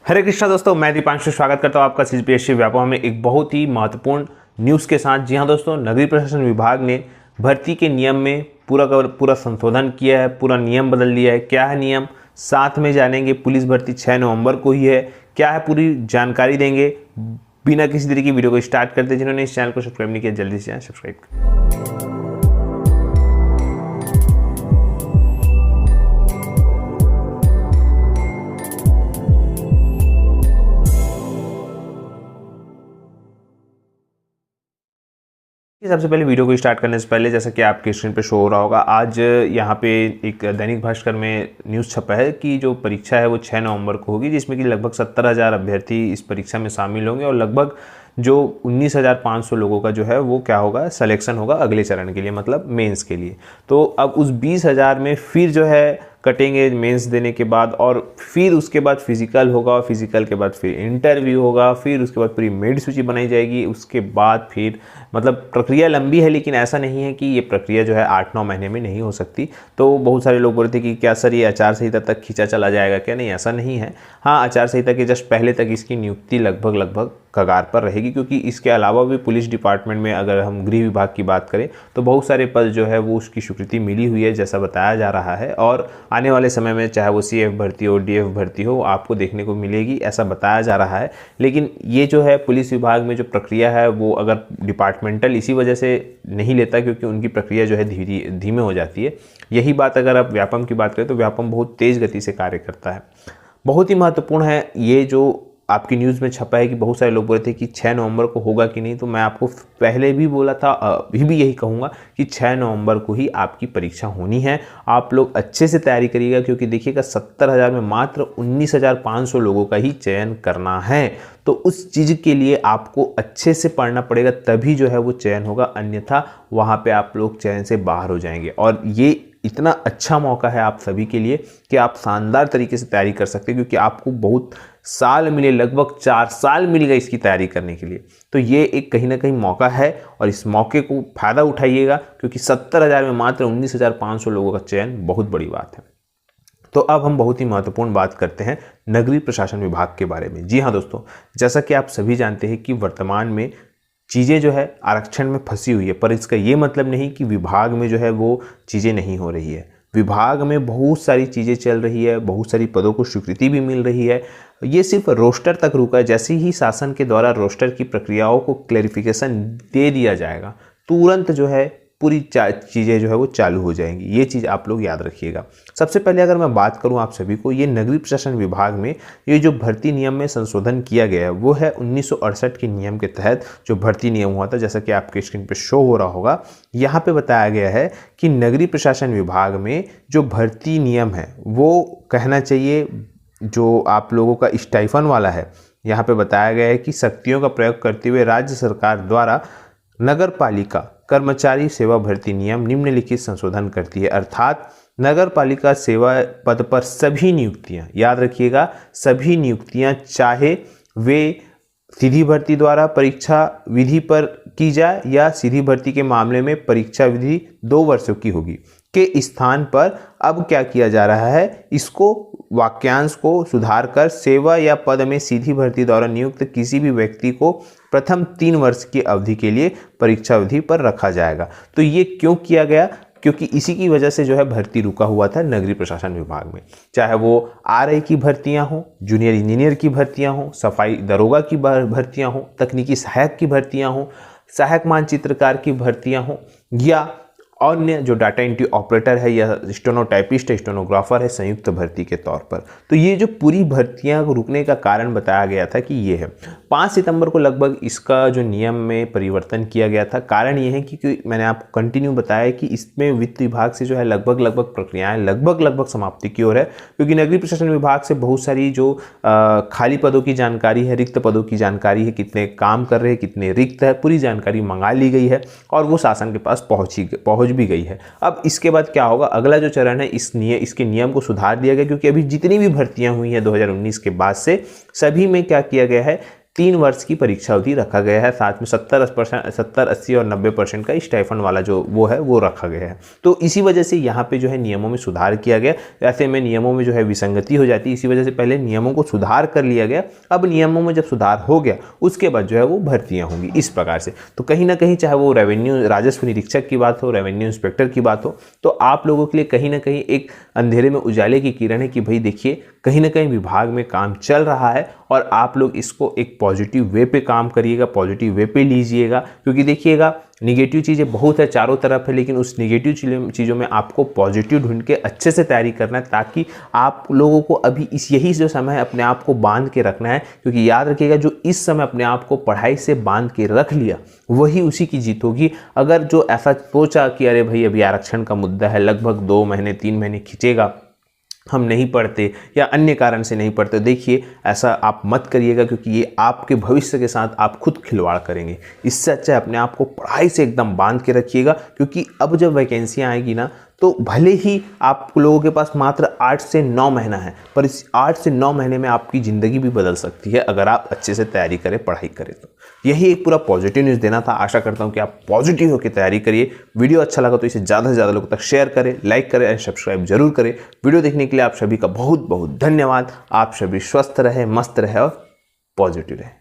हरे कृष्णा दोस्तों, मैं दीपांशु स्वागत करता हूं आपका सीपीएससी व्यापम में एक बहुत ही महत्वपूर्ण न्यूज़ के साथ। जी हां दोस्तों, नगरीय प्रशासन विभाग ने भर्ती के नियम में पूरा का पूरा संशोधन किया है, पूरा नियम बदल दिया है। क्या है नियम, साथ में जानेंगे। पुलिस भर्ती 6 नवंबर को ही है, क्या है पूरी जानकारी देंगे। बिना किसी तरह की वीडियो को स्टार्ट करते, जिन्होंने इस चैनल को सब्सक्राइब नहीं किया जल्दी से सब्सक्राइब करें। सबसे पहले वीडियो को स्टार्ट करने से पहले, जैसा कि आपके स्क्रीन पे शो हो रहा होगा, आज यहाँ पे एक दैनिक भास्कर में न्यूज़ छपा है कि जो परीक्षा है वो 6 नवंबर को होगी, जिसमें कि लगभग 70,000 अभ्यर्थी इस परीक्षा में शामिल होंगे और लगभग जो 19,500 लोगों का जो है वो क्या होगा, सिलेक्शन होगा अगले चरण के लिए, मतलब मेंस के लिए। तो अब उस 20,000 में फिर जो है कटेंगे मेंस देने के बाद, और फिर उसके बाद फिजिकल होगा, और फिजिकल के बाद फिर इंटरव्यू होगा, फिर उसके बाद पूरी मेरिट सूची बनाई जाएगी। उसके बाद फिर मतलब प्रक्रिया लंबी है, लेकिन ऐसा नहीं है कि ये प्रक्रिया जो है 8-9 महीने में नहीं हो सकती। तो बहुत सारे लोग बोलते हैं कि क्या सर ये आचार संहिता तक खींचा चला जाएगा क्या? नहीं, ऐसा नहीं है। हाँ, आचार संहिता के जस्ट पहले तक इसकी नियुक्ति लगभग कगार पर रहेगी, क्योंकि इसके अलावा भी पुलिस डिपार्टमेंट में अगर हम गृह विभाग की बात करें तो बहुत सारे पद जो है वो उसकी स्वीकृति मिली हुई है, जैसा बताया जा रहा है। और आने वाले समय में चाहे वो सीएफ भर्ती हो, डीएफ भर्ती हो, आपको देखने को मिलेगी, ऐसा बताया जा रहा है। लेकिन ये जो है पुलिस विभाग में जो प्रक्रिया है वो अगर डिपार्टमेंटल इसी वजह से नहीं लेता, क्योंकि उनकी प्रक्रिया जो है धीमे हो जाती है। यही बात अगर आप व्यापम की बात करें तो व्यापम बहुत तेज़ गति से कार्य करता है। बहुत ही महत्वपूर्ण है ये जो आपकी न्यूज़ में छपा है कि बहुत सारे लोग बोल रहे थे कि 6 नवंबर को होगा कि नहीं। तो मैं आपको पहले भी बोला था, अभी भी यही कहूँगा कि 6 नवंबर को ही आपकी परीक्षा होनी है। आप लोग अच्छे से तैयारी करिएगा, क्योंकि देखिएगा 70,000 में मात्र 19,500 लोगों का ही चयन करना है। तो उस चीज़ के लिए आपको अच्छे से पढ़ना पड़ेगा, तभी जो है वो चयन होगा, अन्यथा वहाँ पर आप लोग चयन से बाहर हो जाएंगे। और ये इतना अच्छा मौका है आप सभी के लिए कि आप शानदार तरीके से तैयारी कर सकते हैं, क्योंकि आपको बहुत साल मिले, लगभग 4 साल मिल गए इसकी तैयारी करने के लिए। तो ये एक कहीं ना कहीं मौका है, और इस मौके को फ़ायदा उठाइएगा, क्योंकि 70,000 में मात्र 19,500 लोगों का चयन बहुत बड़ी बात है। तो अब हम बहुत ही महत्वपूर्ण बात करते हैं नगरीय प्रशासन विभाग के बारे में। जी हाँ दोस्तों, जैसा कि आप सभी जानते हैं कि वर्तमान में चीज़ें जो है आरक्षण में फंसी हुई है, पर इसका ये मतलब नहीं कि विभाग में जो है वो चीज़ें नहीं हो रही है। विभाग में बहुत सारी चीज़ें चल रही है, बहुत सारी पदों को स्वीकृति भी मिल रही है। ये सिर्फ रोस्टर तक रुका है। जैसे ही शासन के द्वारा रोस्टर की प्रक्रियाओं को क्लैरिफिकेशन दे दिया जाएगा, तुरंत जो है पूरी चीज़ें जो है वो चालू हो जाएंगी। ये चीज़ आप लोग याद रखिएगा। सबसे पहले अगर मैं बात करूं आप सभी को, ये नगरीय प्रशासन विभाग में ये जो भर्ती नियम में संशोधन किया गया है वो है 1968 के नियम के तहत जो भर्ती नियम हुआ था, जैसा कि आपके स्क्रीन पे शो हो रहा होगा। यहाँ पे बताया गया है कि नगरीय प्रशासन विभाग में जो भर्ती नियम है वो कहना चाहिए जो आप लोगों का स्टाइफन वाला है। यहाँ पे बताया गया है कि शक्तियों का प्रयोग करते हुए राज्य सरकार द्वारा नगर पालिका कर्मचारी सेवा भर्ती नियम निम्नलिखित संशोधन करती है, अर्थात नगर पालिका सेवा पद पर सभी नियुक्तियां, याद रखिएगा, सभी नियुक्तियां चाहे वे सीधी भर्ती द्वारा परीक्षा विधि पर की जाए या सीधी भर्ती के मामले में परीक्षा विधि 2 वर्षों की होगी, के स्थान पर अब क्या किया जा रहा है, इसको वाक्यांश को सुधार कर सेवा या पद में सीधी भर्ती द्वारा नियुक्त किसी भी व्यक्ति को प्रथम 3 वर्ष की अवधि के लिए परीक्षा अवधि पर रखा जाएगा। तो ये क्यों किया गया? क्योंकि इसी की वजह से जो है भर्ती रुका हुआ था नगरीय प्रशासन विभाग में। चाहे वो आरआई की भर्तियां हो, जूनियर इंजीनियर की भर्तियां हो, सफाई दरोगा की भर्तियां हो, तकनीकी सहायक की भर्तियां हो, सहायक मानचित्रकार की भर्तियां हो, या अन्य जो डाटा एंट्री ऑपरेटर है या स्टेनोटाइपिस्ट है, स्टेनोग्राफर है, संयुक्त भर्ती के तौर पर। तो ये जो पूरी भर्तियां रुकने का कारण बताया गया था कि ये है 5 सितंबर को लगभग इसका जो नियम में परिवर्तन किया गया था। कारण ये है कि मैंने आपको कंटिन्यू बताया कि इसमें वित्त विभाग से जो है लगभग प्रक्रियाएं लगभग समाप्ति की ओर है, क्योंकि नगरीय प्रशासन विभाग से बहुत सारी जो खाली पदों की जानकारी है, रिक्त पदों की जानकारी है, कितने काम कर रहे हैं, कितने रिक्त है, पूरी जानकारी मंगा ली गई है और वो शासन के पास पहुंच भी गई है। अब इसके बाद क्या होगा, अगला जो चरण है इसके नियम को सुधार दिया गया, क्योंकि अभी जितनी भी भर्तियां हुई हैं 2019 के बाद से, सभी में क्या किया गया है 3 वर्ष की परीक्षा अवधि रखा गया है। साथ में 70, 80 और 90% का स्टाइफंड वाला जो वो है वो रखा गया है। तो इसी वजह से यहाँ पे जो है नियमों में सुधार किया गया। ऐसे में नियमों में जो है विसंगति हो जाती है, इसी वजह से पहले नियमों को सुधार कर लिया गया। अब नियमों में जब सुधार हो गया उसके बाद जो है वो भर्तियाँ होंगी इस प्रकार से। तो कहीं ना कहीं चाहे वो रेवेन्यू राजस्व निरीक्षक की बात हो, रेवेन्यू इंस्पेक्टर की बात हो, तो आप लोगों के लिए कहीं ना कहीं एक अंधेरे में उजाले की किरण है कि भाई देखिए कहीं ना कहीं विभाग में काम चल रहा है और आप लोग इसको एक पॉजिटिव वे पे काम करिएगा, पॉजिटिव वे पे लीजिएगा। क्योंकि देखिएगा निगेटिव चीज़ें बहुत है चारों तरफ है, लेकिन उस निगेटिव चीज़ों में आपको पॉजिटिव ढूंढ के अच्छे से तैयारी करना है, ताकि आप लोगों को अभी यही जो समय है अपने आप को बांध के रखना है। क्योंकि याद रखिएगा जो इस समय अपने आप को पढ़ाई से बांध के रख लिया वही उसी की जीत होगी। अगर जो ऐसा सोचा कि अरे भाई अभी आरक्षण का मुद्दा है, लगभग 2 महीने 3 महीने खिंचेगा, हम नहीं पढ़ते या अन्य कारण से नहीं पढ़ते, देखिए ऐसा आप मत करिएगा, क्योंकि ये आपके भविष्य के साथ आप खुद खिलवाड़ करेंगे। इससे अच्छा अपने आप को पढ़ाई से एकदम बांध के रखिएगा। क्योंकि अब जब वैकेंसियाँ आएगी ना, तो भले ही आप लोगों के पास मात्र 8 से 9 महीना है, पर इस 8 से 9 महीने में आपकी ज़िंदगी भी बदल सकती है अगर आप अच्छे से तैयारी करें, पढ़ाई करें। तो यही एक पूरा पॉजिटिव न्यूज़ देना था। आशा करता हूं कि आप पॉजिटिव होकर तैयारी करिए। वीडियो अच्छा लगा तो इसे ज़्यादा से ज़्यादा लोगों तक शेयर करें, लाइक करें और सब्सक्राइब जरूर करें। वीडियो देखने के लिए आप सभी का बहुत बहुत धन्यवाद। आप सभी स्वस्थ रहे, मस्त रहे और पॉजिटिव रहे।